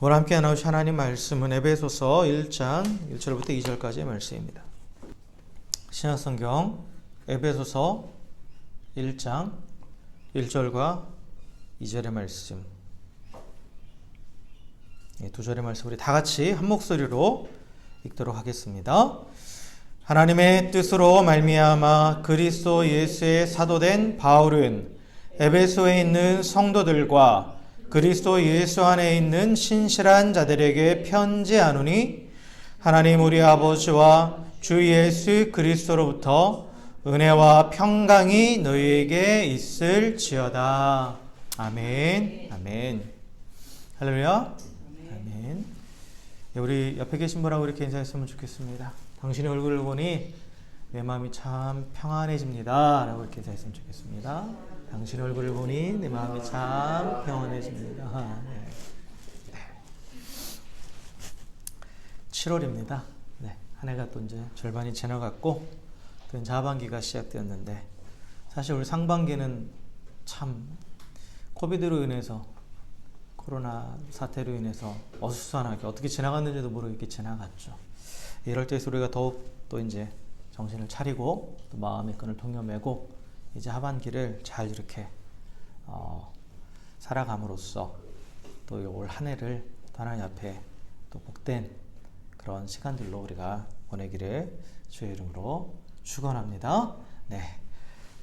오늘 함께 나누신 하나님 말씀은 에베소서 1장 1절부터 2절까지의 말씀입니다. 신약성경 에베소서 1장 1절과 2절의 말씀, 두 절의 말씀 우리 다 같이 한 목소리로 읽도록 하겠습니다. 하나님의 뜻으로 말미암아 그리스도 예수의 사도된 바울은 에베소에 있는 성도들과 그리스도 예수 안에 있는 신실한 자들에게 편지하노니 하나님 우리 아버지와 주 예수 그리스도로부터 은혜와 평강이 너희에게 있을지어다. 아멘. 아멘. 할렐루야. 아멘. 우리 옆에 계신 분하고 이렇게 인사했으면 좋겠습니다. 당신의 얼굴을 보니 내 마음이 참 평안해집니다. 라고 이렇게 인사했으면 좋겠습니다. 당신의 얼굴을 보니 내 마음이 참 평안해집니다. 네. 7월입니다. 네. 한 해가 또 이제 절반이 지나갔고, 또 이제 하반기가 시작되었는데, 사실 우리 상반기는 참 코비드로 인해서, 코로나 사태로 인해서 어수선하게 어떻게 지나갔는지도 모르게 지나갔죠. 이럴 때 우리가 더욱 또 이제 정신을 차리고, 또 마음의 끈을 동여매고, 이제 하반기를 잘 이렇게 살아감으로써 또 올 한 해를 하나님 앞에 또 복된 그런 시간들로 우리가 보내기를 주의 이름으로 축원합니다. 네.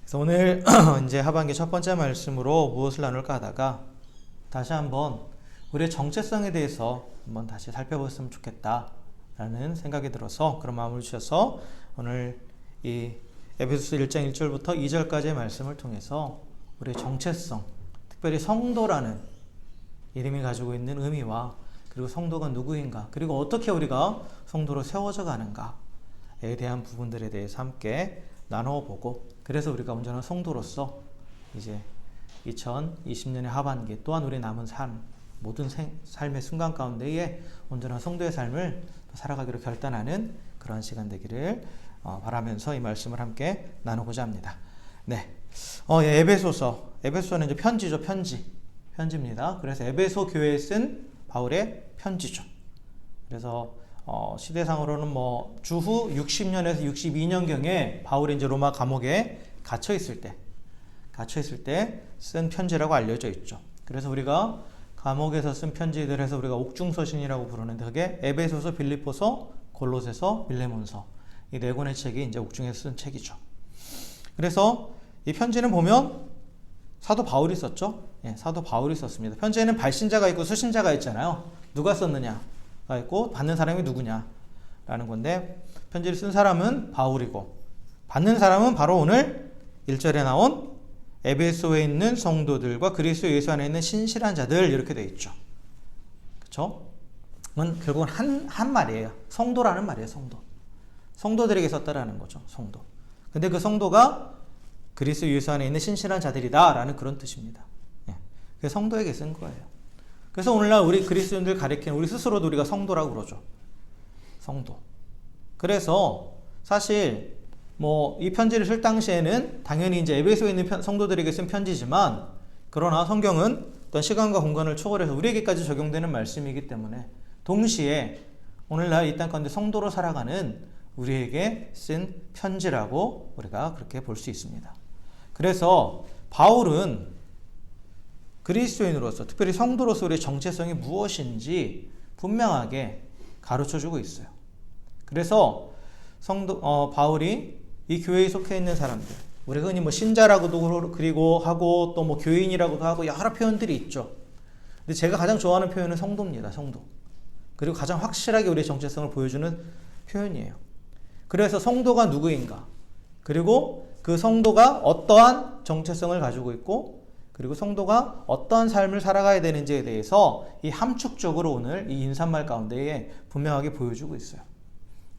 그래서 오늘 이제 하반기 첫 번째 말씀으로 무엇을 나눌까 하다가 다시 한번 우리의 정체성에 대해서 한번 다시 살펴봤으면 좋겠다라는 생각이 들어서 그런 마음을 주셔서 오늘 이 에베소서 1장 1절부터 2절까지의 말씀을 통해서 우리의 정체성, 특별히 성도라는 이름이 가지고 있는 의미와 그리고 성도가 누구인가, 그리고 어떻게 우리가 성도로 세워져 가는가에 대한 부분들에 대해서 함께 나눠보고, 그래서 우리가 온전한 성도로서 이제 2020년의 하반기 또한 우리 남은 삶, 모든 삶의 순간 가운데에 온전한 성도의 삶을 살아가기로 결단하는 그러한 시간 되기를 바라면서 이 말씀을 함께 나누고자 합니다. 네. 에베소서는 이제 편지죠. 편지입니다. 그래서 에베소 교회에 쓴 바울의 편지죠. 그래서 시대상으로는 뭐 주후 60년에서 62년경에 바울이 이제 로마 감옥에 갇혀 있을 때 쓴 편지라고 알려져 있죠. 그래서 우리가 감옥에서 쓴 편지들에서 우리가 옥중서신이라고 부르는데, 그게 에베소서, 빌립보서, 골로새서, 빌레몬서, 이 네 권의 책이 이제 옥중에서 쓴 책이죠. 그래서 이 편지는 보면 사도 바울이 썼죠. 예, 사도 바울이 썼습니다. 편지에는 발신자가 있고 수신자가 있잖아요. 누가 썼느냐가 있고 받는 사람이 누구냐라는 건데, 편지를 쓴 사람은 바울이고 받는 사람은 바로 오늘 1절에 나온 에베소에 있는 성도들과 그리스도 예수 안에 있는 신실한 자들, 이렇게 되어 있죠. 그렇죠? 그건 결국은 한 말이에요. 성도라는 말이에요. 성도들에게 썼다라는 거죠. 성도. 근데 그 성도가 그리스도 예수 안에 있는 신실한 자들이다라는 그런 뜻입니다. 예. 그래서 성도에게 쓴 거예요. 그래서 오늘날 우리 그리스도인들 가리키는 우리 스스로도 우리가 성도라고 그러죠. 성도. 그래서 사실 뭐 이 편지를 쓸 당시에는 당연히 이제 에베소에 있는 성도들에게 쓴 편지지만, 그러나 성경은 어떤 시간과 공간을 초월해서 우리에게까지 적용되는 말씀이기 때문에 동시에 오늘날 이 땅 가운데 성도로 살아가는 우리에게 쓴 편지라고 우리가 그렇게 볼 수 있습니다. 그래서 바울은 그리스도인으로서, 특별히 성도로서 우리의 정체성이 무엇인지 분명하게 가르쳐주고 있어요. 그래서 바울이 이 교회에 속해 있는 사람들, 우리가 흔히 뭐 신자라고도 그리고 하고 또 뭐 교인이라고도 하고 여러 표현들이 있죠. 근데 제가 가장 좋아하는 표현은 성도입니다. 성도. 그리고 가장 확실하게 우리의 정체성을 보여주는 표현이에요. 그래서 성도가 누구인가, 그리고 그 성도가 어떠한 정체성을 가지고 있고, 그리고 성도가 어떠한 삶을 살아가야 되는지에 대해서 이 함축적으로 오늘 이 인사말 가운데에 분명하게 보여주고 있어요.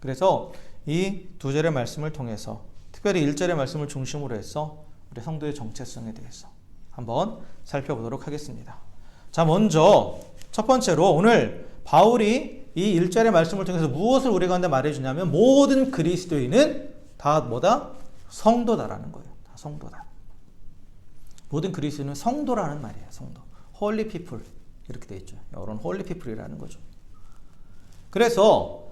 그래서 이 두 절의 말씀을 통해서, 특별히 1절의 말씀을 중심으로 해서 우리 성도의 정체성에 대해서 한번 살펴보도록 하겠습니다. 자, 먼저 첫 번째로 오늘 바울이 이 1절의 말씀을 통해서 무엇을 우리 가운데 말해주냐면, 모든 그리스도인은 다 뭐다? 성도다라는 거예요. 다 성도다. 모든 그리스도인은 성도라는 말이에요. 성도. Holy people 이렇게 돼 있죠. 이런 홀리 피플이라는 거죠. 그래서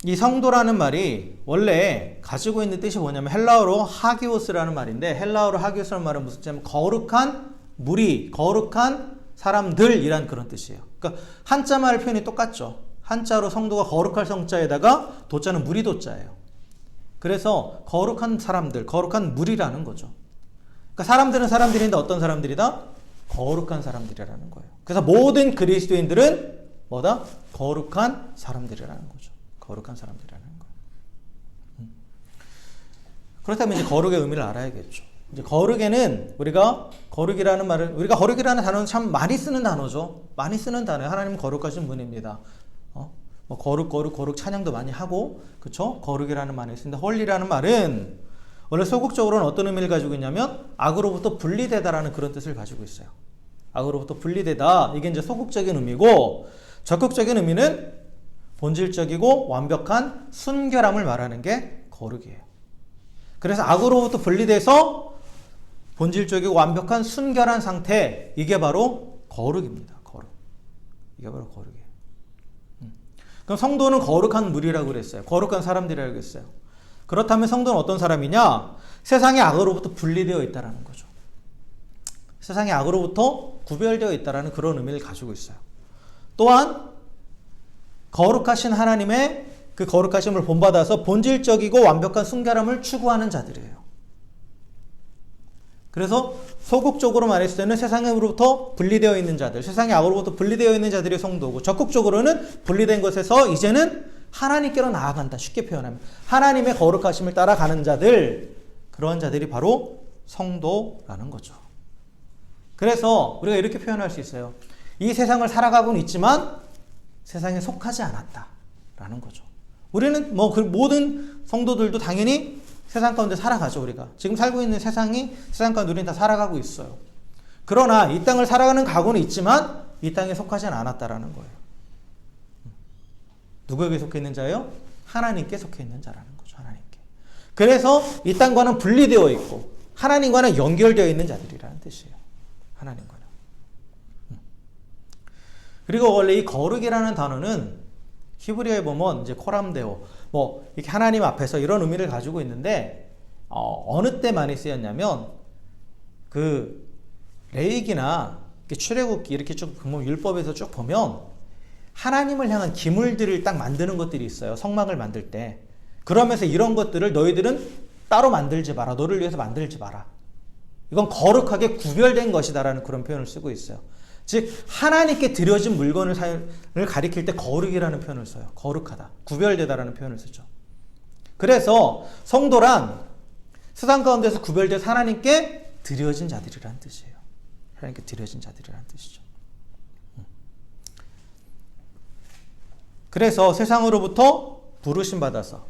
이 성도라는 말이 원래 가지고 있는 뜻이 뭐냐면 헬라어로 하기오스라는 말인데, 헬라어로 하기오스라는 말은 무슨 뜻이냐면 거룩한 무리, 거룩한 사람들이란 그런 뜻이에요. 그러니까 한자말 표현이 똑같죠. 한자로 성도가 거룩할 성자에다가 도자는 무리 도자예요. 그래서 거룩한 사람들, 거룩한 무리라는 거죠. 그러니까 사람들은 사람들인데 어떤 사람들이다? 거룩한 사람들이라는 거예요. 그래서 모든 그리스도인들은 뭐다? 거룩한 사람들이라는 거죠. 거룩한 사람들이라는 거예요. 그렇다면 이제 거룩의 의미를 알아야겠죠. 이제 거룩에는 우리가 거룩이라는 단어는 참 많이 쓰는 단어죠. 많이 쓰는 단어예요. 하나님은 거룩하신 분입니다. 뭐 거룩 찬양도 많이 하고, 그쵸? 거룩이라는 말이 있습니다. 홀리라는 말은 원래 소극적으로는 어떤 의미를 가지고 있냐면 악으로부터 분리되다라는 그런 뜻을 가지고 있어요. 악으로부터 분리되다. 이게 이제 소극적인 의미고, 적극적인 의미는 본질적이고 완벽한 순결함을 말하는 게 거룩이에요. 그래서 악으로부터 분리돼서 본질적이고 완벽한 순결한 상태, 이게 바로 거룩입니다. 거룩. 이게 바로 거룩이에요. 그럼 성도는 거룩한 무리라고 그랬어요. 거룩한 사람들이라고 그랬어요. 그렇다면 성도는 어떤 사람이냐? 세상의 악으로부터 분리되어 있다는 거죠. 세상의 악으로부터 구별되어 있다는 그런 의미를 가지고 있어요. 또한 거룩하신 하나님의 그 거룩하심을 본받아서 본질적이고 완벽한 순결함을 추구하는 자들이에요. 그래서 소극적으로 말했을 때는 세상으로부터 분리되어 있는 자들, 세상의 악으로부터 분리되어 있는 자들이 성도고, 적극적으로는 분리된 것에서 이제는 하나님께로 나아간다. 쉽게 표현하면 하나님의 거룩하심을 따라가는 자들, 그런 자들이 바로 성도라는 거죠. 그래서 우리가 이렇게 표현할 수 있어요. 이 세상을 살아가고는 있지만 세상에 속하지 않았다라는 거죠. 우리는 뭐 그 모든 성도들도 당연히 세상 가운데 살아가죠. 우리가 지금 살고 있는 세상 가운데 우리는 다 살아가고 있어요. 그러나 이 땅을 살아가는 각오는 있지만 이 땅에 속하지는 않았다라는 거예요. 누구에게 속해 있는 자예요? 하나님께 속해 있는 자라는 거죠. 하나님께. 그래서 이 땅과는 분리되어 있고 하나님과는 연결되어 있는 자들이라는 뜻이에요. 하나님과는. 그리고 원래 이 거룩이라는 단어는 히브리어에 보면 이제 코람데오, 뭐 이렇게 하나님 앞에서 이런 의미를 가지고 있는데, 어느 때 많이 쓰였냐면 그 레위기나 출애굽기 이렇게 쭉 보면, 율법에서 쭉 보면 하나님을 향한 기물들을 딱 만드는 것들이 있어요. 성막을 만들 때. 그러면서 이런 것들을 너희들은 따로 만들지 마라. 너를 위해서 만들지 마라. 이건 거룩하게 구별된 것이다라는 그런 표현을 쓰고 있어요. 즉 하나님께 드려진 물건을 가리킬 때 거룩이라는 표현을 써요. 거룩하다, 구별되다라는 표현을 쓰죠. 그래서 성도란 세상 가운데서 구별돼서 하나님께 드려진 자들이라는 뜻이에요. 하나님께 드려진 자들이라는 뜻이죠. 그래서 세상으로부터 부르심 받아서,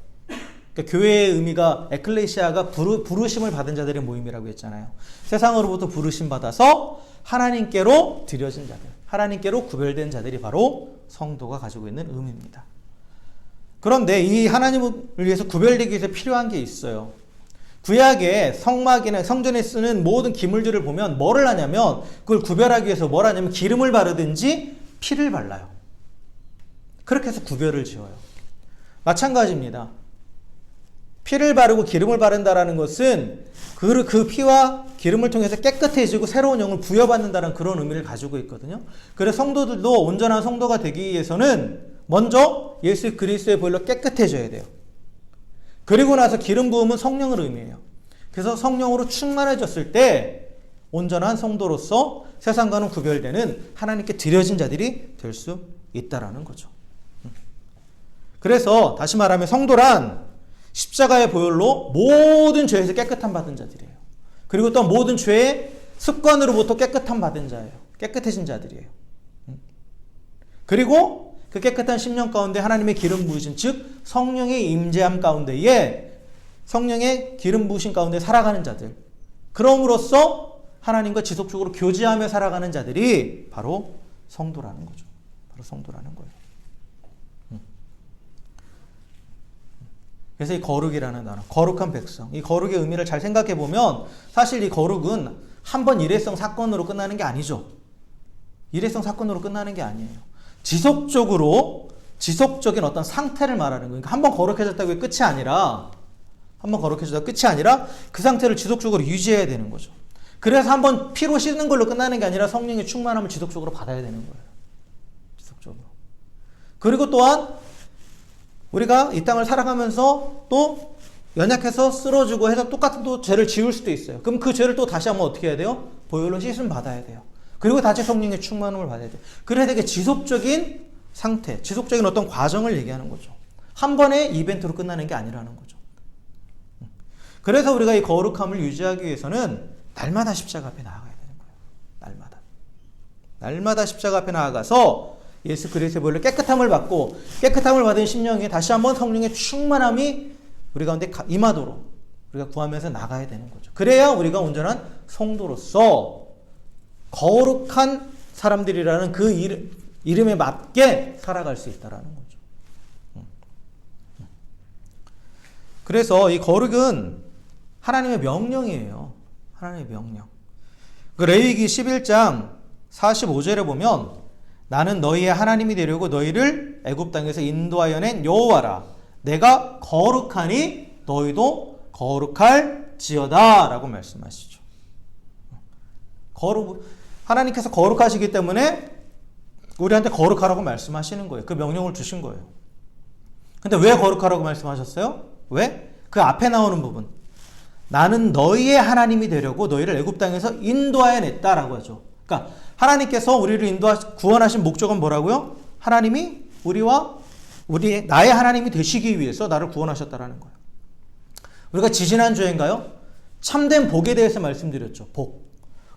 그러니까 교회의 의미가, 에클레시아가 부르심을 받은 자들의 모임이라고 했잖아요. 세상으로부터 부르심 받아서 하나님께로 드려진 자들, 하나님께로 구별된 자들이 바로 성도가 가지고 있는 의미입니다. 그런데 이 하나님을 위해서 구별되기 위해서 필요한 게 있어요. 구약의 성막이나 성전에 쓰는 모든 기물들을 보면 뭐를 하냐면, 그걸 구별하기 위해서 뭘 하냐면 기름을 바르든지 피를 발라요. 그렇게 해서 구별을 지어요. 마찬가지입니다. 피를 바르고 기름을 바른다라는 것은 그 피와 기름을 통해서 깨끗해지고 새로운 영을 부여받는다는 그런 의미를 가지고 있거든요. 그래서 성도들도 온전한 성도가 되기 위해서는 먼저 예수 그리스도의 보혈로 깨끗해져야 돼요. 그리고 나서 기름 부음은 성령을 의미해요. 그래서 성령으로 충만해졌을 때 온전한 성도로서 세상과는 구별되는 하나님께 드려진 자들이 될 수 있다라는 거죠. 그래서 다시 말하면 성도란 십자가의 보혈로 모든 죄에서 깨끗함 받은 자들이에요. 그리고 또 모든 죄의 습관으로부터 깨끗함 받은 자예요. 깨끗해진 자들이에요. 그리고 그 깨끗한 심령 가운데 하나님의 기름 부으심, 즉 성령의 임재함 가운데에, 성령의 기름 부으심 가운데 살아가는 자들, 그럼으로써 하나님과 지속적으로 교제하며 살아가는 자들이 바로 성도라는 거죠. 바로 성도라는 거예요. 그래서 이 거룩이라는 단어, 거룩한 백성, 이 거룩의 의미를 잘 생각해 보면 사실 이 거룩은 한번 일회성 사건으로 끝나는 게 아니죠. 일회성 사건으로 끝나는 게 아니에요. 지속적인 어떤 상태를 말하는 거예요. 그러니까 한번 거룩해졌다고 끝이 아니라 그 상태를 지속적으로 유지해야 되는 거죠. 그래서 한번 피로 씻는 걸로 끝나는 게 아니라 성령의 충만함을 지속적으로 받아야 되는 거예요. 지속적으로. 그리고 또한 우리가 이 땅을 살아가면서 또 연약해서 쓰러지고 해서 똑같은 또 죄를 지을 수도 있어요. 그럼 그 죄를 또 다시 한번 어떻게 해야 돼요? 보혈로 씻음 받아야 돼요. 그리고 다시 성령의 충만함을 받아야 돼요. 그래야 되게 지속적인 상태, 지속적인 어떤 과정을 얘기하는 거죠. 한 번의 이벤트로 끝나는 게 아니라는 거죠. 그래서 우리가 이 거룩함을 유지하기 위해서는 날마다 십자가 앞에 나아가야 되는 거예요. 날마다 십자가 앞에 나아가서 예수 그리스도의 보혈로 깨끗함을 받고 깨끗함을 받은 심령에 다시 한번 성령의 충만함이 우리 가운데 임하도록 우리가 구하면서 나가야 되는 거죠. 그래야 우리가 온전한 성도로서 거룩한 사람들이라는 그 이름에 맞게 살아갈 수 있다라는 거죠. 그래서 이 거룩은 하나님의 명령이에요. 하나님의 명령. 그 레위기 11장 45절에 보면 나는 너희의 하나님이 되려고 너희를 애굽 땅에서 인도하여 낸 여호와라. 내가 거룩하니 너희도 거룩할지어다 라고 말씀하시죠. 하나님께서 거룩하시기 때문에 우리한테 거룩하라고 말씀하시는 거예요. 그 명령을 주신 거예요. 근데 왜 거룩하라고 말씀하셨어요? 왜? 그 앞에 나오는 부분. 나는 너희의 하나님이 되려고 너희를 애굽 땅에서 인도하여 냈다라고 하죠. 그러니까 하나님께서 우리를 구원하신 목적은 뭐라고요? 하나님이 나의 하나님이 되시기 위해서 나를 구원하셨다라는 거예요. 우리가 지지난주에인가요? 참된 복에 대해서 말씀드렸죠.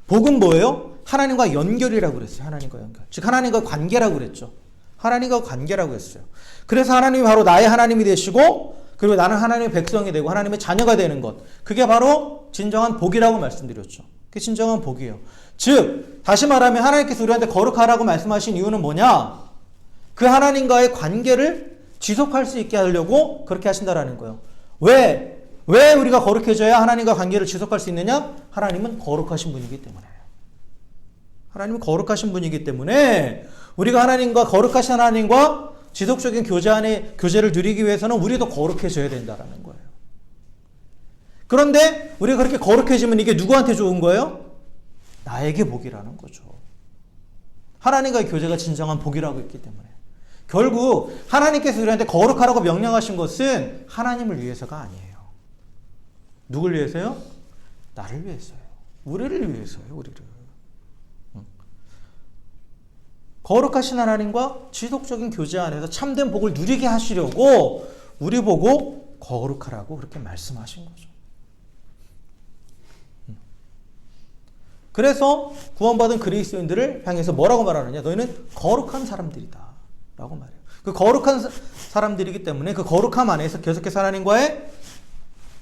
복은 뭐예요? 하나님과 연결이라고 그랬어요. 하나님과 연결. 즉 하나님과 관계라고 그랬죠. 하나님과 관계라고 했어요. 그래서 하나님이 바로 나의 하나님이 되시고 그리고 나는 하나님의 백성이 되고 하나님의 자녀가 되는 것. 그게 바로 진정한 복이라고 말씀드렸죠. 그게 진정한 복이에요. 즉 다시 말하면 하나님께서 우리한테 거룩하라고 말씀하신 이유는 뭐냐? 그 하나님과의 관계를 지속할 수 있게 하려고 그렇게 하신다라는 거예요. 왜 우리가 거룩해져야 하나님과 관계를 지속할 수 있느냐? 하나님은 거룩하신 분이기 때문에. 하나님은 거룩하신 분이기 때문에 우리가 거룩하신 하나님과 지속적인 교제를 누리기 위해서는 우리도 거룩해져야 된다라는 거예요. 그런데 우리가 그렇게 거룩해지면 이게 누구한테 좋은 거예요? 나에게 복이라는 거죠. 하나님과의 교제가 진정한 복이라고 했기 때문에. 결국 하나님께서 우리한테 거룩하라고 명령하신 것은 하나님을 위해서가 아니에요. 누굴 위해서요? 나를 위해서요. 우리를 위해서요. 우리를. 거룩하신 하나님과 지속적인 교제 안에서 참된 복을 누리게 하시려고 우리 보고 거룩하라고 그렇게 말씀하신 거죠. 그래서 구원받은 그리스도인들을 향해서 뭐라고 말하느냐? 너희는 거룩한 사람들이다 라고 말해요. 그 거룩한 사람들이기 때문에 그 거룩함 안에서 계속해서 하나님과의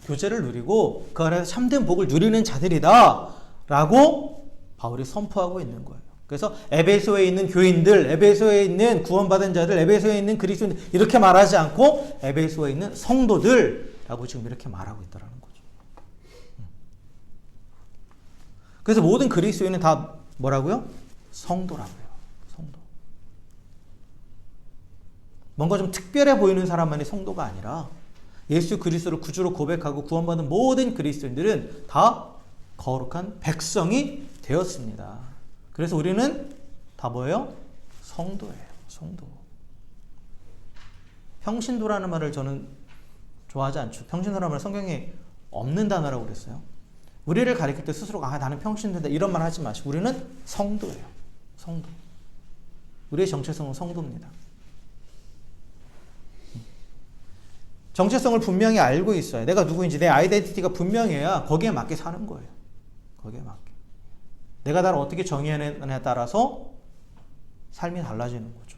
교제를 누리고 그 안에서 참된 복을 누리는 자들이다 라고 바울이 선포하고 있는 거예요. 그래서 에베소에 있는 교인들, 에베소에 있는 구원받은 자들, 에베소에 있는 그리스도인들 이렇게 말하지 않고 에베소에 있는 성도들라고 지금 이렇게 말하고 있다는 거죠. 그래서 모든 그리스도인은 다 뭐라고요? 성도라고요. 성도. 뭔가 좀 특별해 보이는 사람만이 성도가 아니라 예수 그리스도를 구주로 고백하고 구원받은 모든 그리스도인들은 다 거룩한 백성이 되었습니다. 그래서 우리는 다 뭐예요? 성도예요. 성도. 평신도라는 말을 저는 좋아하지 않죠. 평신도라는 말은 성경에 없는 단어라고 그랬어요. 우리를 가리킬 때 스스로가 나는 평신도다 이런 말 하지 마시고 우리는 성도예요. 성도. 우리의 정체성은 성도입니다. 정체성을 분명히 알고 있어야 내가 누구인지 내 아이덴티티가 분명해야 거기에 맞게 사는 거예요. 거기에 맞게. 내가 나를 어떻게 정의하느냐에 따라서 삶이 달라지는 거죠.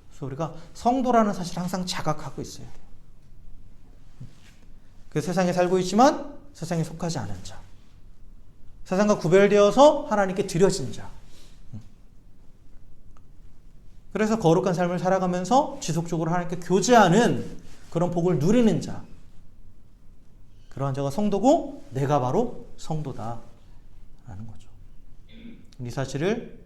그래서 우리가 성도라는 사실을 항상 자각하고 있어야 돼요. 그 세상에 살고 있지만 세상에 속하지 않은 자. 세상과 구별되어서 하나님께 드려진 자. 그래서 거룩한 삶을 살아가면서 지속적으로 하나님께 교제하는 그런 복을 누리는 자. 그러한 자가 성도고 내가 바로 성도다라는 거죠. 이 사실을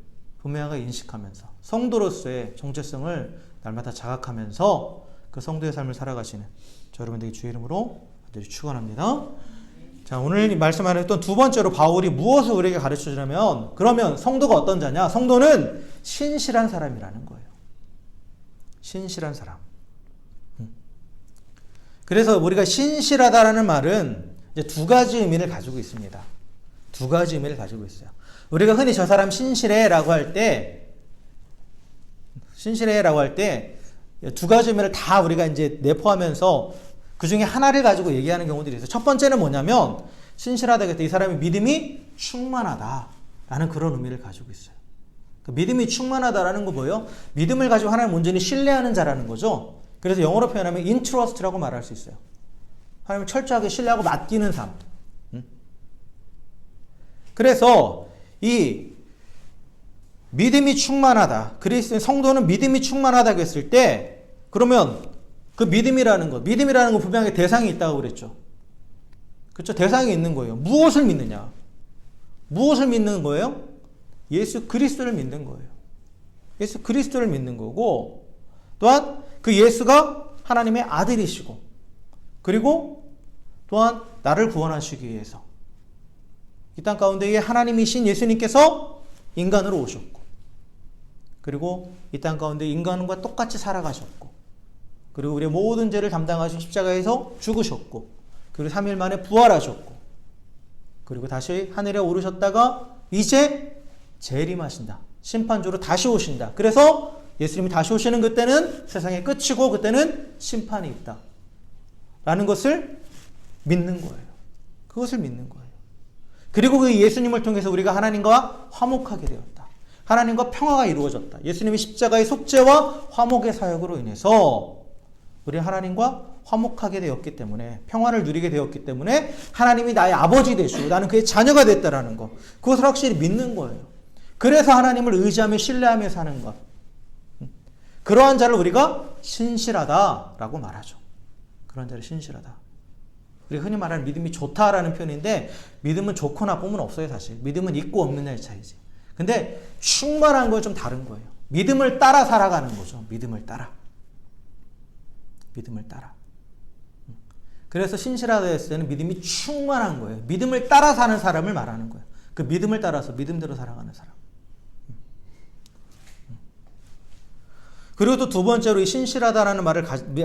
분명하게 인식하면서 성도로서의 정체성을 날마다 자각하면서 그 성도의 삶을 살아가시는 저 여러분들에게 주의 이름으로 간절히 축원합니다. 자, 오늘 말씀하는 또 두 번째로 바울이 무엇을 우리에게 가르쳐주냐면, 그러면 성도가 어떤 자냐? 성도는 신실한 사람이라는 거예요. 신실한 사람. 그래서 우리가 신실하다라는 말은 이제 두 가지 의미를 가지고 있습니다. 두 가지 의미를 가지고 있어요. 우리가 흔히 저 사람 신실해라고 할 때, 두 가지 의미를 다 우리가 이제 내포하면서 그 중에 하나를 가지고 얘기하는 경우들이 있어요. 첫 번째는 뭐냐면, 신실하다 그때 이 사람이 믿음이 충만하다라는 그런 의미를 가지고 있어요. 믿음이 충만하다라는 거 뭐예요? 믿음을 가지고 하나님을 온전히 신뢰하는 자라는 거죠. 그래서 영어로 표현하면 intrust라고 말할 수 있어요. 하나님을 철저하게 신뢰하고 맡기는 삶. 그래서 이 믿음이 충만하다. 그리스도인 성도는 믿음이 충만하다고 했을 때, 그러면 그 믿음이라는 거 분명하게 대상이 있다고 그랬죠. 그렇죠? 대상이 있는 거예요. 무엇을 믿느냐? 무엇을 믿는 거예요? 예수 그리스도를 믿는 거예요. 예수 그리스도를 믿는 거고, 또한 그 예수가 하나님의 아들이시고, 그리고 또한 나를 구원하시기 위해서 이 땅 가운데에 하나님이신 예수님께서 인간으로 오셨고, 그리고 이 땅 가운데 인간과 똑같이 살아가셨고, 그리고 우리의 모든 죄를 담당하신 십자가에서 죽으셨고, 그리고 3일 만에 부활하셨고, 그리고 다시 하늘에 오르셨다가 이제 재림하신다. 심판주로 다시 오신다. 그래서 예수님이 다시 오시는 그때는 세상의 끝이고 그때는 심판이 있다. 라는 것을 믿는 거예요. 그것을 믿는 거예요. 그리고 그 예수님을 통해서 우리가 하나님과 화목하게 되었다. 하나님과 평화가 이루어졌다. 예수님이 십자가의 속죄와 화목의 사역으로 인해서 우리 하나님과 화목하게 되었기 때문에, 평화를 누리게 되었기 때문에 하나님이 나의 아버지 되시고 나는 그의 자녀가 됐다라는 것, 그것을 확실히 믿는 거예요. 그래서 하나님을 의지하며 신뢰하며 사는 것, 그러한 자를 우리가 신실하다라고 말하죠. 그런 자를 신실하다. 우리가 흔히 말하는 믿음이 좋다라는 표현인데, 믿음은 좋고 나쁨은 없어요. 사실 믿음은 있고 없느냐의 차이지. 근데 충만한 건 좀 다른 거예요. 믿음을 따라 살아가는 거죠. 믿음을 따라. 그래서 신실하다 했을 때는 믿음이 충만한 거예요. 믿음을 따라 사는 사람을 말하는 거예요. 그 믿음을 따라서 믿음대로 살아가는 사람. 그리고 또 두 번째로 이 신실하다라는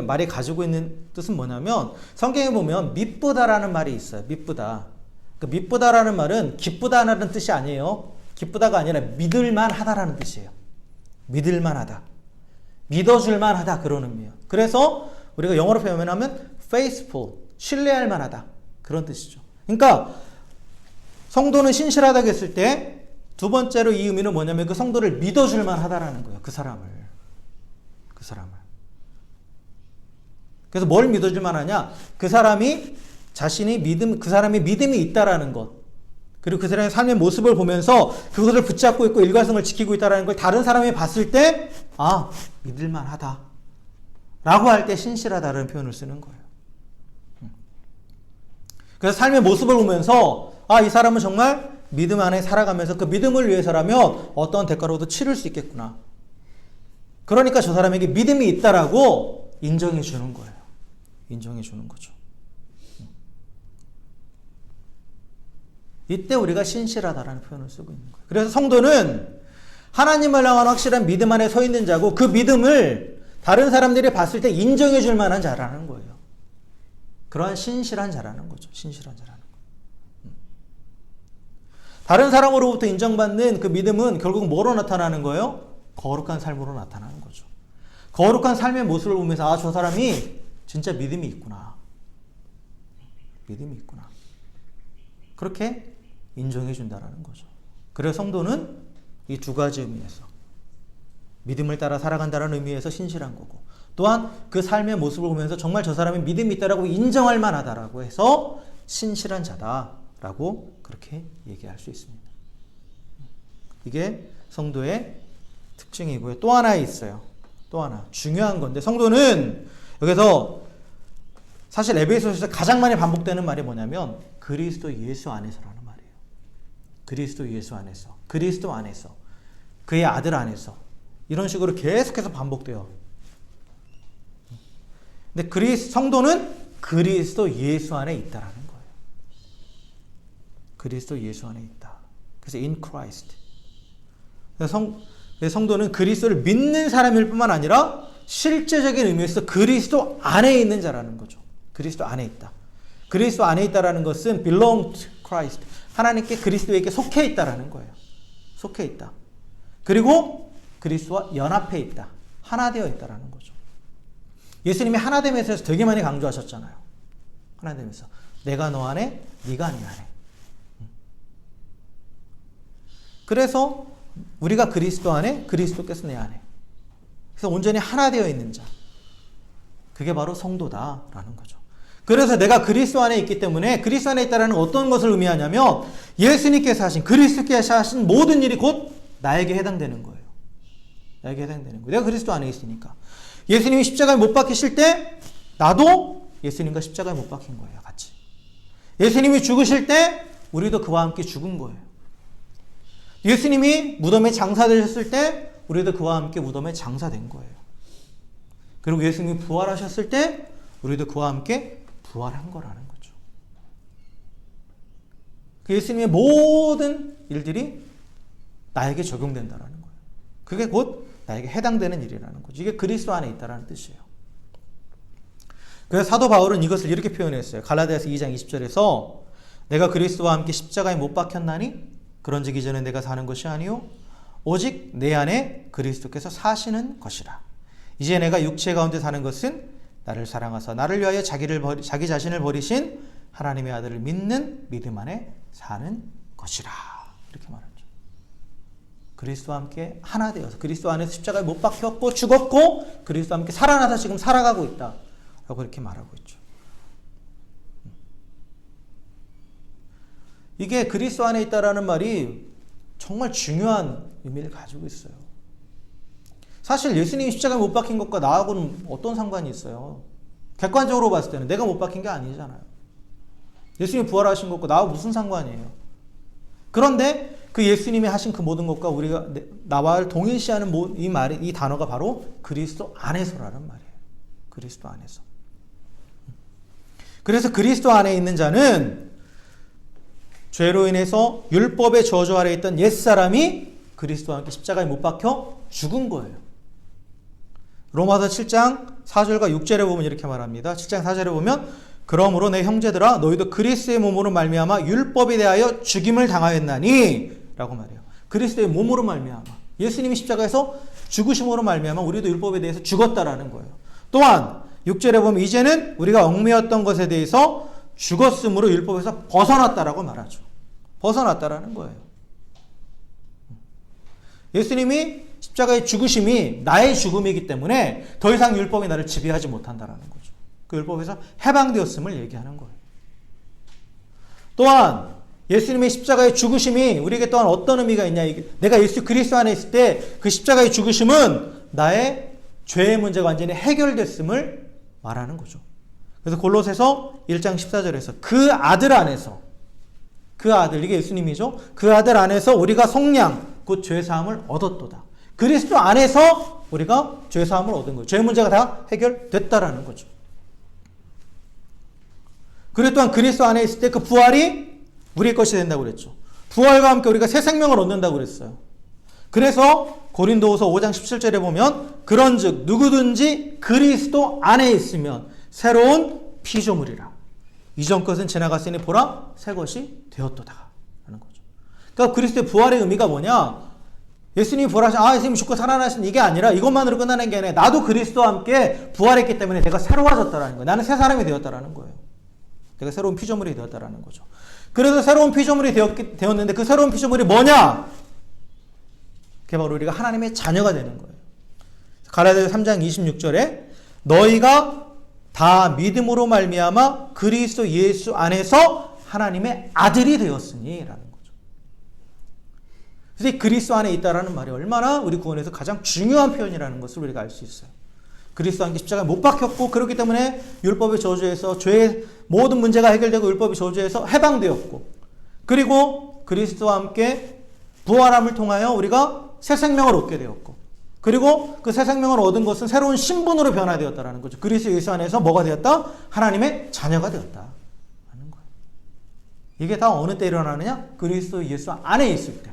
말이 가지고 있는 뜻은 뭐냐면, 성경에 보면 미쁘다라는 말이 있어요. 미쁘다. 그 미쁘다라는 말은 기쁘다라는 뜻이 아니에요. 기쁘다가 아니라 믿을만 하다라는 뜻이에요. 믿을만 하다. 믿어줄만 하다. 그런 의미예요. 그래서 우리가 영어로 표현하면 faithful, 신뢰할 만하다. 그런 뜻이죠. 그러니까 성도는 신실하다고 했을 때 두 번째로 이 의미는 뭐냐면 그 성도를 믿어줄만 하다라는 거예요. 그 사람을. 그래서 뭘 믿어줄만 하냐? 그 사람이 그 사람이 믿음이 있다라는 것, 그리고 그 사람의 삶의 모습을 보면서 그것을 붙잡고 있고 일관성을 지키고 있다라는 걸 다른 사람이 봤을 때, 아, 믿을만 하다 라고 할 때 신실하다라는 표현을 쓰는 거예요. 그래서 삶의 모습을 보면서, 아, 이 사람은 정말 믿음 안에 살아가면서 그 믿음을 위해서라면 어떤 대가로도 치를 수 있겠구나. 그러니까 저 사람에게 믿음이 있다라고 인정해 주는 거예요. 인정해 주는 거죠. 이때 우리가 신실하다라는 표현을 쓰고 있는 거예요. 그래서 성도는 하나님을 향한 확실한 믿음 안에 서 있는 자고, 그 믿음을 다른 사람들이 봤을 때 인정해 줄 만한 자라는 거예요. 그러한 신실한 자라는 거죠. 신실한 자라는 거. 다른 사람으로부터 인정받는 그 믿음은 결국 뭐로 나타나는 거예요? 거룩한 삶으로 나타나는 거죠. 거룩한 삶의 모습을 보면서, 아, 저 사람이 진짜 믿음이 있구나. 믿음이 있구나. 그렇게 인정해 준다라는 거죠. 그래서 성도는 이 두 가지 의미에서, 믿음을 따라 살아간다는 의미에서 신실한 거고, 또한 그 삶의 모습을 보면서 정말 저 사람이 믿음이 있다라고 인정할 만하다라고 해서 신실한 자다라고 그렇게 얘기할 수 있습니다. 이게 성도의 특징이고요. 또 하나 있어요. 또 하나 중요한 건데, 성도는 여기서 사실 에베소서에서 가장 많이 반복되는 말이 뭐냐면 그리스도 예수 안에서라는 말이에요. 그리스도 예수 안에서, 그리스도 안에서. 그의 아들 안에서. 이런 식으로 계속해서 반복돼요. 근데 성도는 그리스도 예수 안에 있다라는 거예요. 그리스도 예수 안에 있다. 그래서 in Christ. 성도는 그리스도를 믿는 사람일 뿐만 아니라 실제적인 의미에서 그리스도 안에 있는 자라는 거죠. 그리스도 안에 있다. 그리스도 안에 있다라는 것은 belong to Christ. 하나님께 그리스도에게 속해 있다라는 거예요. 속해 있다. 그리고 그리스도와 연합해 있다. 하나 되어 있다라는 거죠. 예수님이 하나됨에 대해서 되게 많이 강조하셨잖아요. 하나됨에서 내가 너 안에, 네가 네 안에. 그래서 우리가 그리스도 안에, 그리스도께서 내 안에. 그래서 온전히 하나 되어 있는 자. 그게 바로 성도다라는 거죠. 그래서 내가 그리스도 안에 있기 때문에 그리스도 안에 있다는 어떤 것을 의미하냐면 예수님께서 하신, 그리스도께서 하신 모든 일이 곧 나에게 해당되는 거예요. 나에게 해당되는 거예요. 내가 그리스도 안에 있으니까. 예수님이 십자가에 못 박히실 때 나도 예수님과 십자가에 못 박힌 거예요. 같이. 예수님이 죽으실 때 우리도 그와 함께 죽은 거예요. 예수님이 무덤에 장사되셨을 때 우리도 그와 함께 무덤에 장사된 거예요. 그리고 예수님이 부활하셨을 때 우리도 그와 함께 부활한 거라는 거죠. 예수님의 모든 일들이 나에게 적용된다라는 거예요. 그게 곧 나에게 해당되는 일이라는 거죠. 이게 그리스도 안에 있다라는 뜻이에요. 그래서 사도 바울은 이것을 이렇게 표현했어요. 갈라디아서 2장 20절에서 내가 그리스도와 함께 십자가에 못 박혔나니 그런즉 이전에 내가 사는 것이 아니요 오직 내 안에 그리스도께서 사시는 것이라. 이제 내가 육체 가운데 사는 것은 나를 사랑하사 나를 위하여 자기 자신을 버리신 하나님의 아들을 믿는 믿음 안에 사는 것이라. 이렇게 말하죠. 그리스도와 함께 하나 되어서 그리스도 안에서 십자가에 못 박혔고 죽었고 그리스도와 함께 살아나서 지금 살아가고 있다. 라고 이렇게 말하고 있죠. 이게 그리스도 안에 있다라는 말이 정말 중요한 의미를 가지고 있어요. 사실 예수님이 십자가에 못 박힌 것과 나하고는 어떤 상관이 있어요? 객관적으로 봤을 때는 내가 못 박힌 게 아니잖아요. 예수님이 부활하신 것과 나하고 무슨 상관이에요? 그런데 그 예수님이 하신 그 모든 것과 우리가 나와 동일시하는 이 단어가 바로 그리스도 안에서라는 말이에요. 그리스도 안에서. 그래서 그리스도 안에 있는 자는 죄로 인해서 율법의 저주 아래 있던 옛사람이 그리스도와 함께 십자가에 못 박혀 죽은 거예요. 로마서 7장 4절과 6절에 보면 이렇게 말합니다. 7장 4절에 보면 그러므로 내 형제들아 너희도 그리스도의 몸으로 말미암아 율법에 대하여 죽임을 당하였나니 라고 말해요. 그리스도의 몸으로 말미암아 예수님이 십자가에서 죽으심으로 말미암아 우리도 율법에 대해서 죽었다라는 거예요. 또한 6절에 보면 이제는 우리가 얽매였던 것에 대해서 죽었으므로 율법에서 벗어났다라고 말하죠. 벗어났다라는 거예요. 예수님이 십자가의 죽으심이 나의 죽음이기 때문에 더 이상 율법이 나를 지배하지 못한다라는 거죠. 그 율법에서 해방되었음을 얘기하는 거예요. 또한 예수님의 십자가의 죽으심이 우리에게 또한 어떤 의미가 있냐. 내가 예수 그리스도 안에 있을 때 그 십자가의 죽으심은 나의 죄의 문제가 완전히 해결됐음을 말하는 거죠. 그래서 골로새서 1장 14절에서 그 아들 안에서 그 아들, 이게 예수님이죠. 그 아들 안에서 우리가 속량, 곧 죄사함을 얻었도다. 그리스도 안에서 우리가 죄사함을 얻은 거예요. 죄 문제가 다 해결됐다라는 거죠. 그리고 또한 그리스도 안에 있을 때 그 부활이 우리의 것이 된다고 그랬죠. 부활과 함께 우리가 새 생명을 얻는다고 그랬어요. 그래서 고린도후서 5장 17절에 보면 그런즉 누구든지 그리스도 안에 있으면 새로운 피조물이라. 이전 것은 지나갔으니 보라 새 것이 되었도다 라는 거죠. 그러니까 그리스도의 부활의 의미가 뭐냐? 예수님이 부활하신 예수님이 죽고 살아나신 이게 아니라 이것만으로 끝나는 게 아니라 나도 그리스도와 함께 부활했기 때문에 내가 새로워졌다라는 거예요. 나는 새 사람이 되었다라는 거예요. 내가 새로운 피조물이 되었다라는 거죠. 그래서 새로운 피조물이 되었는데 그 새로운 피조물이 뭐냐? 그게 바로 우리가 하나님의 자녀가 되는 거예요. 갈라디아서 3장 26절에 너희가 다 믿음으로 말미암아 그리스도 예수 안에서 하나님의 아들이 되었으니 라는 거죠. 그래서 이 그리스도 안에 있다라는 말이 얼마나 우리 구원에서 가장 중요한 표현이라는 것을 우리가 알 수 있어요. 그리스도 함께 십자가에 못 박혔고 그렇기 때문에 율법의 저주에서 죄의 모든 문제가 해결되고 율법의 저주에서 해방되었고 그리고 그리스도와 함께 부활함을 통하여 우리가 새 생명을 얻게 되었고, 그리고 그 새 생명을 얻은 것은 새로운 신분으로 변화되었다라는 거죠. 그리스도 예수 안에서 뭐가 되었다? 하나님의 자녀가 되었다 하는 거예요. 이게 다 어느 때 일어나느냐? 그리스도 예수 안에 있을 때.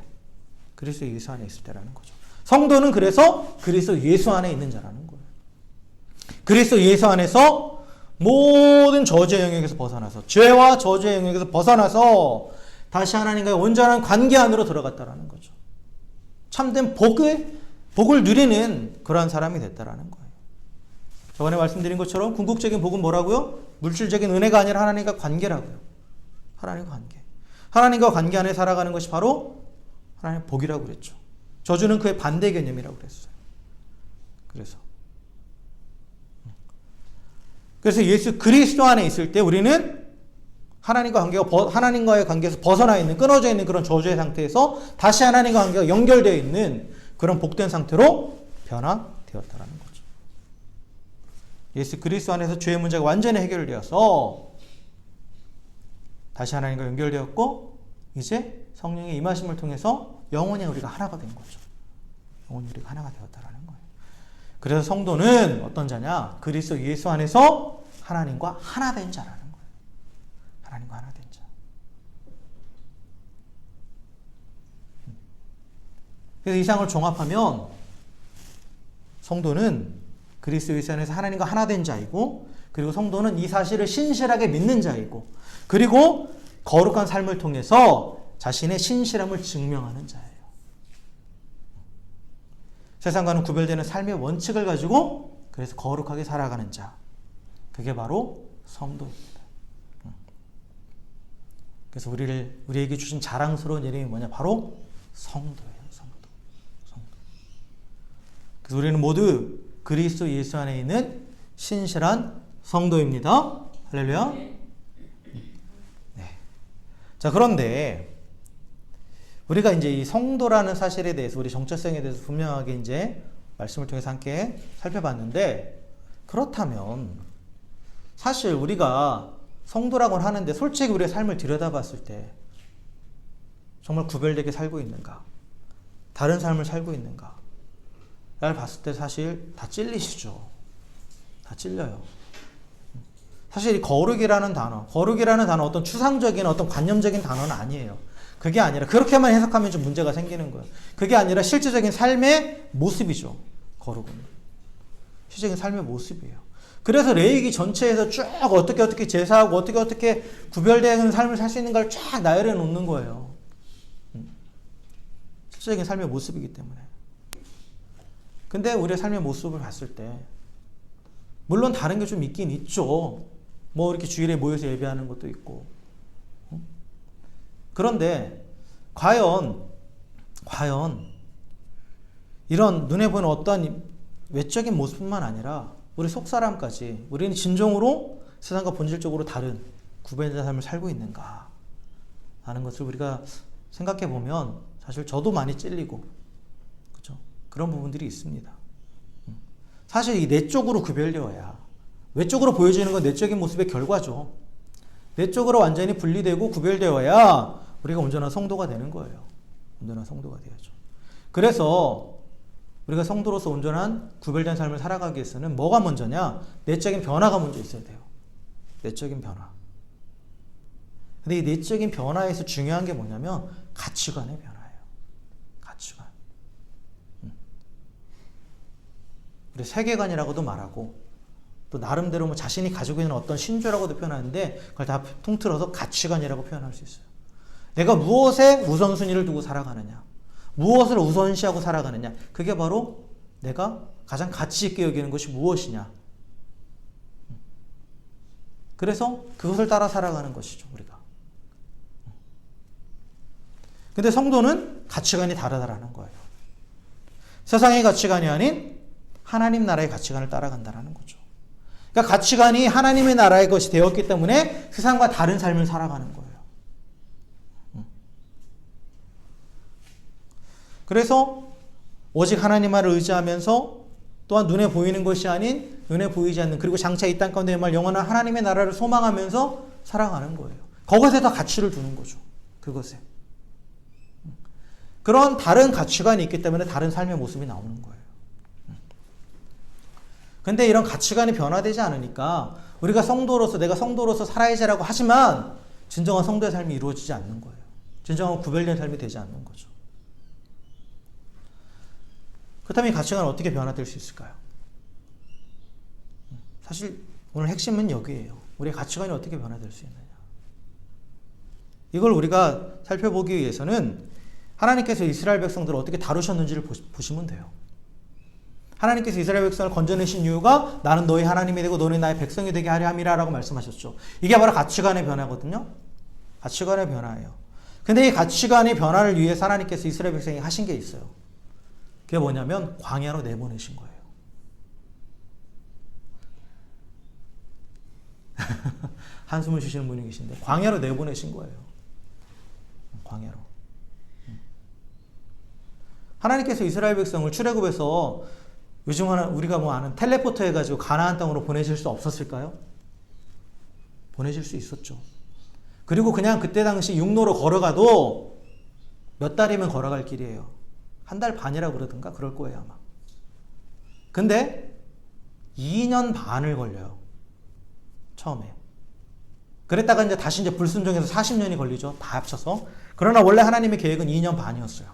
그리스도 예수 안에 있을 때라는 거죠. 성도는 그래서 그리스도 예수 안에 있는 자라는 거예요. 그리스도 예수 안에서 모든 저주의 영역에서 벗어나서, 죄와 저주의 영역에서 벗어나서 다시 하나님과의 온전한 관계 안으로 들어갔다라는 거죠. 참된 복을 누리는 그러한 사람이 됐다라는 거예요. 저번에 말씀드린 것처럼 궁극적인 복은 뭐라고요? 물질적인 은혜가 아니라 하나님과 관계라고요. 하나님과 관계. 하나님과 관계 안에 살아가는 것이 바로 하나님의 복이라고 그랬죠. 저주는 그의 반대 개념이라고 그랬어요. 그래서 예수 그리스도 안에 있을 때 우리는 하나님과의 관계에서 벗어나 있는, 끊어져 있는 그런 저주의 상태에서 다시 하나님과 관계가 연결되어 있는 그런 복된 상태로 변화되었다는 거죠. 예수 그리스도 안에서 죄의 문제가 완전히 해결되어서 다시 하나님과 연결되었고, 이제 성령의 임하심을 통해서 영원히 우리가 하나가 된 거죠. 영원히 우리가 하나가 되었다라는 거예요. 그래서 성도는 어떤 자냐? 그리스도 예수 안에서 하나님과 하나 된 자라는 거예요. 하나님과 하나 된 자. 그래서 이 상을 종합하면 성도는 그리스도 예수 안에서 하나님과 하나 된 자이고, 그리고 성도는 이 사실을 신실하게 믿는 자이고, 그리고 거룩한 삶을 통해서 자신의 신실함을 증명하는 자예요. 세상과는 구별되는 삶의 원칙을 가지고 그래서 거룩하게 살아가는 자. 그게 바로 성도입니다. 그래서 우리에게 주신 자랑스러운 이름이 뭐냐? 바로 성도예요. 성도. 그래서 우리는 모두 그리스도 예수 안에 있는 신실한 성도입니다. 할렐루야. 네. 자, 그런데 우리가 이제 이 성도라는 사실에 대해서, 우리 정체성에 대해서 분명하게 이제 말씀을 통해서 함께 살펴봤는데, 그렇다면 사실 우리가 성도라고는 하는데 솔직히 우리의 삶을 들여다봤을 때 정말 구별되게 살고 있는가? 다른 삶을 살고 있는가? 를 봤을 때 사실 다 찔리시죠. 다 찔려요. 사실 이 거룩이라는 단어 어떤 추상적인 어떤 관념적인 단어는 아니에요. 그게 아니라, 그렇게만 해석하면 좀 문제가 생기는 거예요. 그게 아니라 실제적인 삶의 모습이죠. 거룩은. 실제적인 삶의 모습이에요. 그래서 레위기 전체에서 쭉 어떻게 제사하고 어떻게 구별되는 삶을 살 수 있는 걸 쫙 나열해 놓는 거예요. 실제적인 삶의 모습이기 때문에. 근데 우리의 삶의 모습을 봤을 때 물론 다른 게 좀 있긴 있죠. 뭐 이렇게 주일에 모여서 예배하는 것도 있고. 그런데 과연 이런 눈에 보이는 어떤 외적인 모습뿐만 아니라 우리 속사람까지 우리는 진정으로 세상과 본질적으로 다른 구별된 삶을 살고 있는가 하는 것을 우리가 생각해 보면 사실 저도 많이 찔리고, 그렇죠? 그런 부분들이 있습니다. 사실 이 내적으로 구별되어야, 외적으로 보여지는 건 내적인 모습의 결과죠. 내적으로 완전히 분리되고 구별되어야 우리가 온전한 성도가 되는 거예요. 온전한 성도가 되어야죠. 그래서 우리가 성도로서 온전한 구별된 삶을 살아가기 위해서는 뭐가 먼저냐? 내적인 변화가 먼저 있어야 돼요. 내적인 변화. 근데 이 내적인 변화에서 중요한 게 뭐냐면 가치관의 변화예요. 가치관. 우리 세계관이라고도 말하고, 또 나름대로 뭐 자신이 가지고 있는 어떤 신조라고도 표현하는데, 그걸 다 통틀어서 가치관이라고 표현할 수 있어요. 내가 무엇에 우선순위를 두고 살아가느냐, 무엇을 우선시하고 살아가느냐, 그게 바로 내가 가장 가치 있게 여기는 것이 무엇이냐. 그래서 그것을 따라 살아가는 것이죠, 우리가. 근데 성도는 가치관이 다르다라는 거예요. 세상의 가치관이 아닌 하나님 나라의 가치관을 따라간다는 거죠. 그러니까 가치관이 하나님의 나라의 것이 되었기 때문에 세상과 다른 삶을 살아가는 거예요. 그래서 오직 하나님만을 의지하면서, 또한 눈에 보이는 것이 아닌 눈에 보이지 않는, 그리고 장차 이 땅 가운데 말 영원한 하나님의 나라를 sal아가는 거예요. 그것에 더 가치를 두는 거죠. 그것에. 그런 다른 가치관이 있기 때문에 다른 삶의 모습이 나오는 거예요. 근데 이런 가치관이 변화되지 않으니까 우리가 성도로서 내가 성도로서 살아야지라고 하지만 진정한 성도의 삶이 이루어지지 않는 거예요. 진정한 구별된 삶이 되지 않는 거죠. 그렇다면 이 가치관은 어떻게 변화될 수 있을까요? 사실 오늘 핵심은 여기에요. 우리의 가치관이 어떻게 변화될 수 있느냐. 이걸 우리가 살펴보기 위해서는 하나님께서 이스라엘 백성들을 어떻게 다루셨는지를 보시면 돼요. 하나님께서 이스라엘 백성을 건져내신 이유가 나는 너희 하나님이 되고 너는 나의 백성이 되게 하려 함이라 라고 말씀하셨죠. 이게 바로 가치관의 변화거든요. 가치관의 변화예요. 근데 이 가치관의 변화를 위해 하나님께서 이스라엘 백성이 하신 게 있어요. 그게 뭐냐면 광야로 내보내신 거예요. 한숨을 쉬시는 분이 계신데 광야로 내보내신 거예요. 광야로. 하나님께서 이스라엘 백성을 출애굽에서 요즘 우리가 아는 텔레포트 해가지고 가나안 땅으로 보내실 수 없었을까요? 보내실 수 있었죠. 그리고 그냥 그때 당시 육로로 걸어가도 몇 달이면 걸어갈 길이에요. 한 달 반이라고 그러던가 그럴 거예요 아마. 근데 2년 반을 걸려요. 처음에. 그랬다가 다시 불순종해서 40년이 걸리죠. 다 합쳐서. 그러나 원래 하나님의 계획은 2년 반이었어요.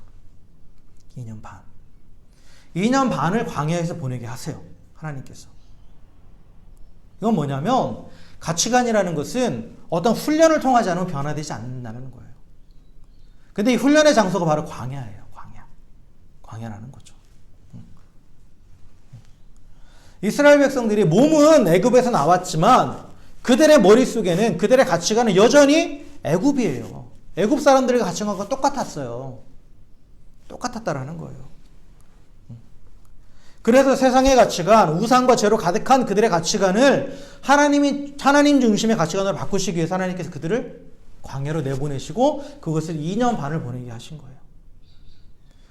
2년 반. 2년 반을 광야에서 보내게 하세요. 하나님께서. 이건 뭐냐면 가치관이라는 것은 어떤 훈련을 통하지 않으면 변화되지 않는다는 거예요. 근데 이 훈련의 장소가 바로 광야예요. 광야라는 거죠. 이스라엘 백성들이 몸은 애굽에서 나왔지만 그들의 머릿속에는 그들의 가치관은 여전히 애굽이에요. 애굽 사람들의 가치관과 똑같았어요. 똑같았다라는 거예요. 그래서 세상의 가치관, 우상과 죄로 가득한 그들의 가치관을 하나님 중심의 가치관으로 바꾸시기 위해서 하나님께서 그들을 광야로 내보내시고 그것을 2년 반을 보내게 하신 거예요.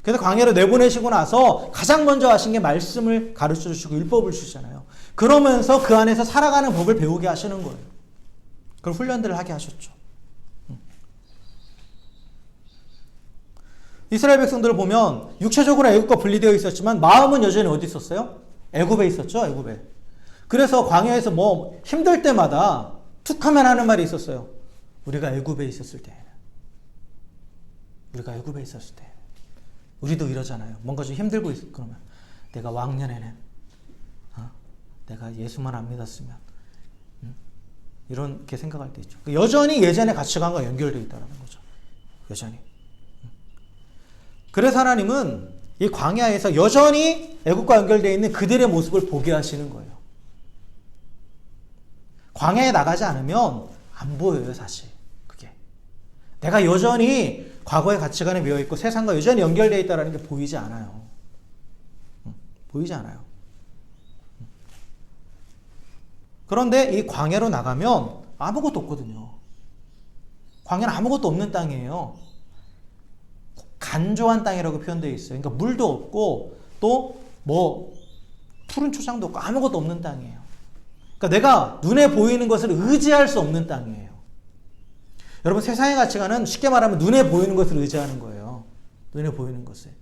그래서 광야로 내보내시고 나서 가장 먼저 하신 게 말씀을 가르쳐 주시고 율법을 주시잖아요. 그러면서 그 안에서 살아가는 법을 배우게 하시는 거예요. 그걸 훈련들을 하게 하셨죠. 이스라엘 백성들을 보면 육체적으로 애굽과 분리되어 있었지만 마음은 여전히 어디 있었어요? 애굽에 있었죠. 애굽에. 그래서 광야에서 힘들 때마다 툭 하면 하는 말이 있었어요. 우리가 애굽에 있었을 때. 우리가 애굽에 있었을 때. 우리도 이러잖아요. 뭔가 좀 힘들고 있어. 그러면 내가 왕년에는 내가 예수만 안 믿었으면 이렇게 생각할 때 있죠. 여전히 예전의 가치관과 연결되어 있다는 거죠. 여전히. 그래서 하나님은 이 광야에서 여전히 애굽과 연결되어 있는 그들의 모습을 보게 하시는 거예요. 광야에 나가지 않으면 안 보여요, 사실. 그게. 내가 여전히 과거의 가치관에 매여 있고 세상과 여전히 연결되어 있다는 게 보이지 않아요. 보이지 않아요. 그런데 이 광야로 나가면 아무것도 없거든요. 광야는 아무것도 없는 땅이에요. 간조한 땅이라고 표현되어 있어요. 그러니까 물도 없고 또 푸른 초장도 없고 아무것도 없는 땅이에요. 그러니까 내가 눈에 보이는 것을 의지할 수 없는 땅이에요. 여러분 세상의 가치관은 쉽게 말하면 눈에 보이는 것을 의지하는 거예요. 눈에 보이는 것을.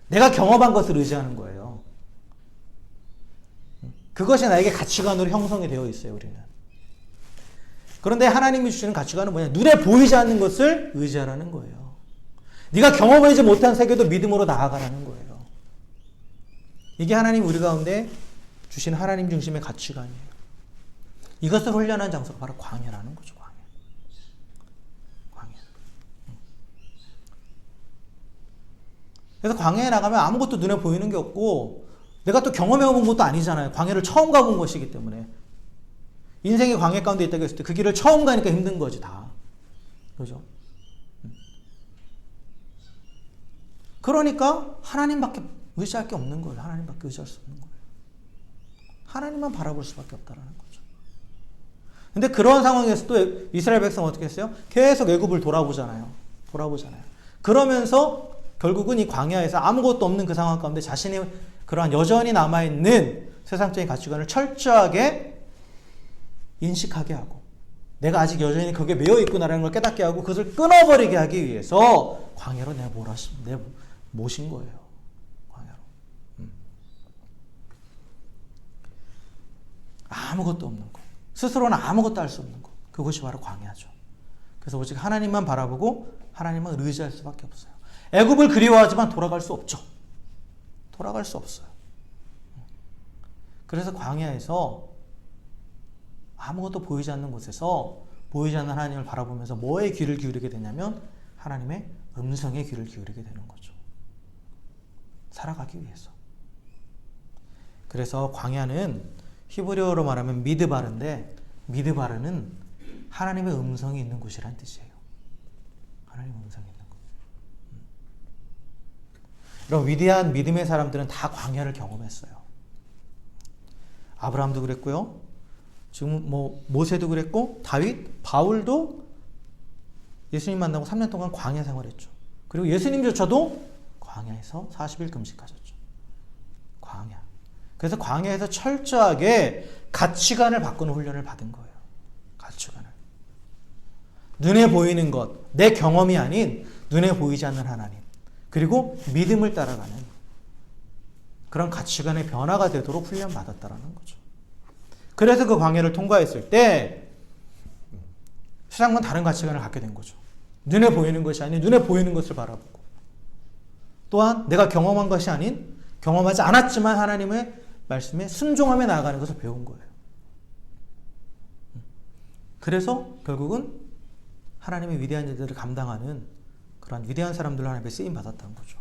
내가 경험한 것을 의지하는 거예요. 그것이 나에게 가치관으로 형성이 되어 있어요. 우리는. 그런데 하나님이 주시는 가치관은 뭐냐? 눈에 보이지 않는 것을 의지하라는 거예요. 네가 경험하지 못한 세계도 믿음으로 나아가라는 거예요. 이게 하나님 우리 가운데 주신 하나님 중심의 가치관이에요. 이것을 훈련한 장소가 바로 광야라는 거죠. 광야. 그래서 광야에 나가면 아무것도 눈에 보이는 게 없고 내가 또 경험해본 것도 아니잖아요. 광야를 처음 가본 것이기 때문에. 인생의 광야 가운데 있다고 했을 때 그 길을 처음 가니까 힘든 거지 다. 그렇죠? 그러니까 하나님밖에 의지할 게 없는 거예요. 하나님밖에 의지할 수 없는 거예요. 하나님만 바라볼 수밖에 없다는 거죠. 근데 그런 상황에서 또 이스라엘 백성은 어떻게 했어요? 계속 애굽을 돌아보잖아요. 그러면서 결국은 이 광야에서 아무것도 없는 그 상황 가운데 자신의 그러한 여전히 남아있는 세상적인 가치관을 철저하게 인식하게 하고 내가 아직 여전히 그게 매여 있구나라는 걸 깨닫게 하고 그것을 끊어버리게 하기 위해서 광야로 내 모신 거예요. 광야로. 아무것도 없는 거. 스스로는 아무것도 할 수 없는 거. 그것이 바로 광야죠. 그래서 오직 하나님만 바라보고 하나님만 의지할 수밖에 없어요. 애굽을 그리워하지만 돌아갈 수 없죠. 돌아갈 수 없어요. 그래서 광야에서 아무것도 보이지 않는 곳에서 보이지 않는 하나님을 바라보면서 뭐에 귀를 기울이게 되냐면 하나님의 음성에 귀를 기울이게 되는 거죠. 살아가기 위해서. 그래서 광야는 히브리어로 말하면 미드바르인데 미드바르는 하나님의 음성이 있는 곳이란 뜻이에요. 하나님의 음성이 있는 곳. 이런 위대한 믿음의 사람들은 다 광야를 경험했어요. 아브라함도 그랬고요. 지금 모세도 그랬고 다윗, 바울도 예수님 만나고 3년 동안 광야 생활했죠. 그리고 예수님조차도 광야에서 40일 금식하셨죠. 광야. 그래서 광야에서 철저하게 가치관을 바꾸는 훈련을 받은 거예요. 가치관을. 눈에 보이는 것, 내 경험이 아닌 눈에 보이지 않는 하나님. 그리고 믿음을 따라가는 그런 가치관의 변화가 되도록 훈련받았다라는 거죠. 그래서 그 광야를 통과했을 때 세상과는 다른 가치관을 갖게 된 거죠. 눈에 보이는 것이 아닌 눈에 보이는 것을 바라보고 또한 내가 경험한 것이 아닌 경험하지 않았지만 하나님의 말씀에 순종하며 나아가는 것을 배운 거예요. 그래서 결국은 하나님의 위대한 일들을 감당하는 그런 위대한 사람들로 하나님께 쓰임 받았다는 거죠.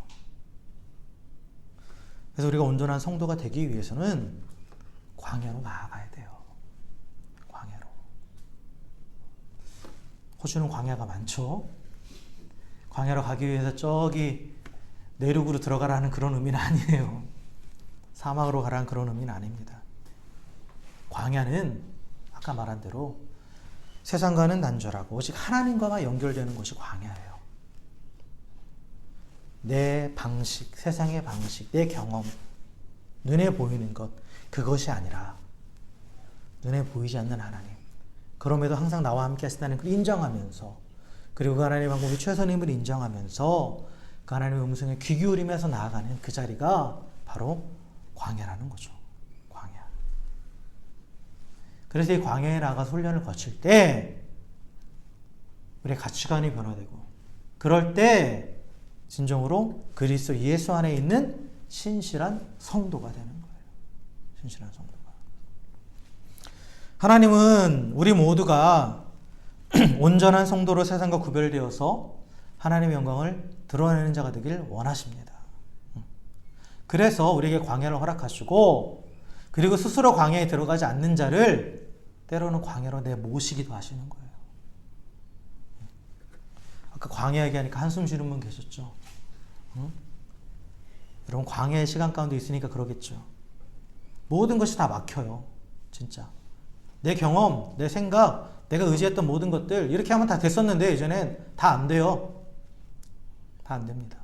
그래서 우리가 온전한 성도가 되기 위해서는 광야로 나아가야 돼요. 광야로. 호주는 광야가 많죠. 광야로 가기 위해서 저기 내륙으로 들어가라는 그런 의미는 아니에요. 사막으로 가라는 그런 의미는 아닙니다. 광야는 아까 말한 대로 세상과는 단절하고 오직 하나님과만 연결되는 것이 광야예요. 내 방식, 세상의 방식, 내 경험, 눈에 보이는 것, 그것이 아니라 눈에 보이지 않는 하나님. 그럼에도 항상 나와 함께 하신다는 걸 인정하면서 그리고 그 하나님의 방법이 최선임을 인정하면서 그 하나님의 음성에 귀 기울이면서 나아가는 그 자리가 바로 광야라는 거죠. 광야. 그래서 이 광야에 나가서 훈련을 거칠 때 우리의 가치관이 변화되고 그럴 때 진정으로 그리스도 예수 안에 있는 신실한 성도가 되는 거예요. 신실한 성도가. 하나님은 우리 모두가 온전한 성도로 세상과 구별되어서 하나님의 영광을 드러내는 자가 되길 원하십니다. 그래서 우리에게 광야를 허락하시고 그리고 스스로 광야에 들어가지 않는 자를 때로는 광야로 내모시기도 하시는 거예요. 아까 광야 얘기하니까 한숨 쉬는 분 계셨죠? 여러분 광야의 시간 가운데 있으니까 그러겠죠. 모든 것이 다 막혀요. 진짜. 내 경험, 내 생각, 내가 의지했던 모든 것들 이렇게 하면 다 됐었는데 이제는 다 안 돼요. 다 안 됩니다.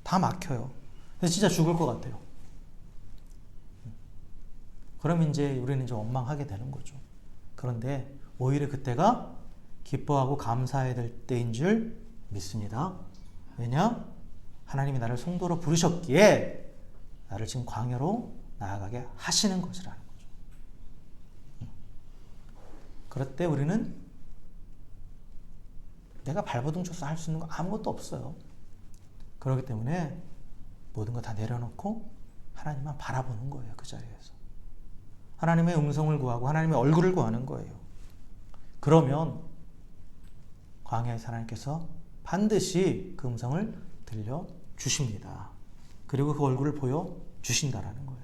다 막혀요. 그래서 진짜 죽을 것 같아요. 그럼 이제 우리는 이제 원망하게 되는 거죠. 그런데 오히려 그때가 기뻐하고 감사해야 될 때인 줄 믿습니다. 왜냐? 하나님이 나를 성도로 부르셨기에 나를 지금 광야로 나아가게 하시는 것이라는 거죠. 그럴 때 우리는 내가 발버둥 쳐서 할 수 있는 거 아무것도 없어요. 그렇기 때문에 모든 거 다 내려놓고 하나님만 바라보는 거예요. 그 자리에서. 하나님의 음성을 구하고 하나님의 얼굴을 구하는 거예요. 그러면 광야에서 하나님께서 반드시 그 음성을 들려주십니다. 그리고 그 얼굴을 보여주신다라는 거예요.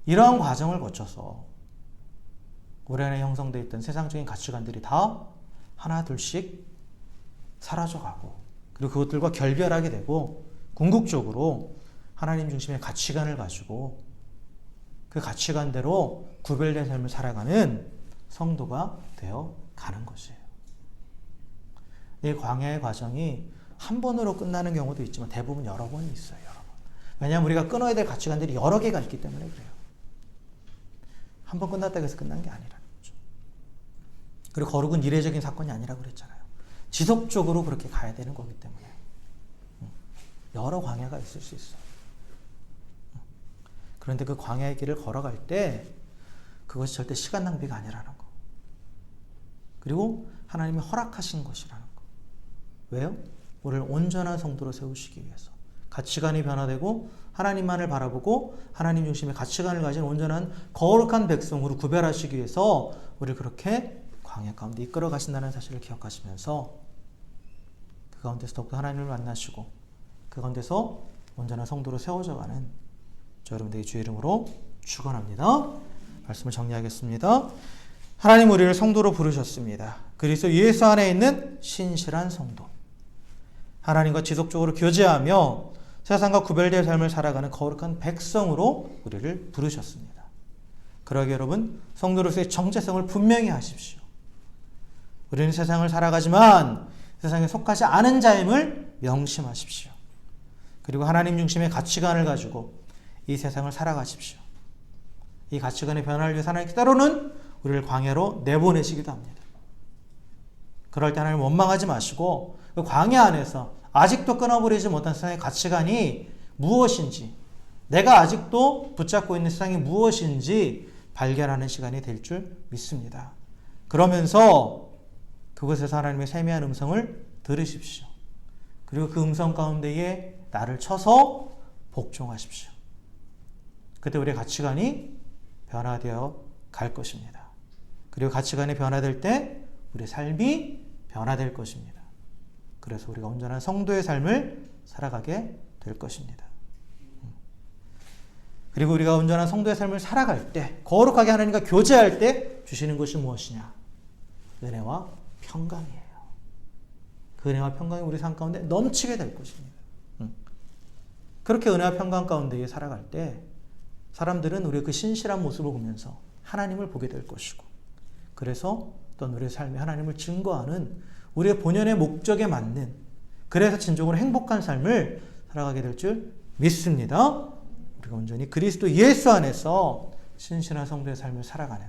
이러한 과정을 거쳐서 우리 안에 형성되어 있던 세상적인 가치관들이 다 하나 둘씩 사라져가고 그리고 그것들과 결별하게 되고 궁극적으로 하나님 중심의 가치관을 가지고 그 가치관대로 구별된 삶을 살아가는 성도가 되어 가는 것이에요. 이 광야의 과정이 한 번으로 끝나는 경우도 있지만 대부분 여러 번이 있어요. 여러 번. 왜냐하면 우리가 끊어야 될 가치관들이 여러 개가 있기 때문에 그래요. 한 번 끝났다고 해서 끝난 게 아니라는 거죠. 그리고 거룩은 이례적인 사건이 아니라고 그랬잖아요. 지속적으로 그렇게 가야 되는 거기 때문에. 여러 광야가 있을 수 있어요. 그런데 그 광야의 길을 걸어갈 때 그것이 절대 시간 낭비가 아니라는 거. 그리고 하나님이 허락하신 것이라는 거. 왜요? 우리를 온전한 성도로 세우시기 위해서. 가치관이 변화되고 하나님만을 바라보고 하나님 중심의 가치관을 가진 온전한 거룩한 백성으로 구별하시기 위해서 우리를 그렇게 광야 가운데 이끌어 가신다는 사실을 기억하시면서 그 가운데서 더욱더 하나님을 만나시고 그 가운데서 온전한 성도로 세워져가는 저 여러분들의 주의 이름으로 축원합니다. 말씀을 정리하겠습니다. 하나님 우리를 성도로 부르셨습니다. 그리스도 예수 안에 있는 신실한 성도. 하나님과 지속적으로 교제하며 세상과 구별된 삶을 살아가는 거룩한 백성으로 우리를 부르셨습니다. 그러기 여러분 성도로서의 정체성을 분명히 하십시오. 우리는 세상을 살아가지만 세상에 속하지 않은 자임을 명심하십시오. 그리고 하나님 중심의 가치관을 가지고 이 세상을 살아가십시오. 이 가치관의 변화를 위해서 하나님 때로는 우리를 광야로 내보내시기도 합니다. 그럴 때 하나님 원망하지 마시고 그 광야 안에서 아직도 끊어버리지 못한 세상의 가치관이 무엇인지, 내가 아직도 붙잡고 있는 세상이 무엇인지 발견하는 시간이 될 줄 믿습니다. 그러면서 그곳에서 하나님의 세미한 음성을 들으십시오. 그리고 그 음성 가운데에 나를 쳐서 복종하십시오. 그때 우리의 가치관이 변화되어 갈 것입니다. 그리고 가치관이 변화될 때 우리의 삶이 변화될 것입니다. 그래서 우리가 온전한 성도의 삶을 살아가게 될 것입니다. 그리고 우리가 온전한 성도의 삶을 살아갈 때, 거룩하게 하나님과 교제할 때 주시는 것이 무엇이냐? 은혜와 평강이에요. 그 은혜와 평강이 우리 삶 가운데 넘치게 될 것입니다. 그렇게 은혜와 평강 가운데 살아갈 때 사람들은 우리의 그 신실한 모습을 보면서 하나님을 보게 될 것이고, 그래서 또 우리의 삶에 하나님을 증거하는 우리의 본연의 목적에 맞는, 그래서 진정으로 행복한 삶을 살아가게 될 줄 믿습니다. 우리가 온전히 그리스도 예수 안에서 신실한 성도의 삶을 살아가는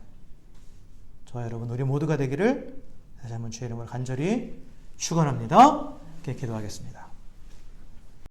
저와 여러분 우리 모두가 되기를 다시 한번 주의 이름으로 간절히 축원합니다. 기도하겠습니다.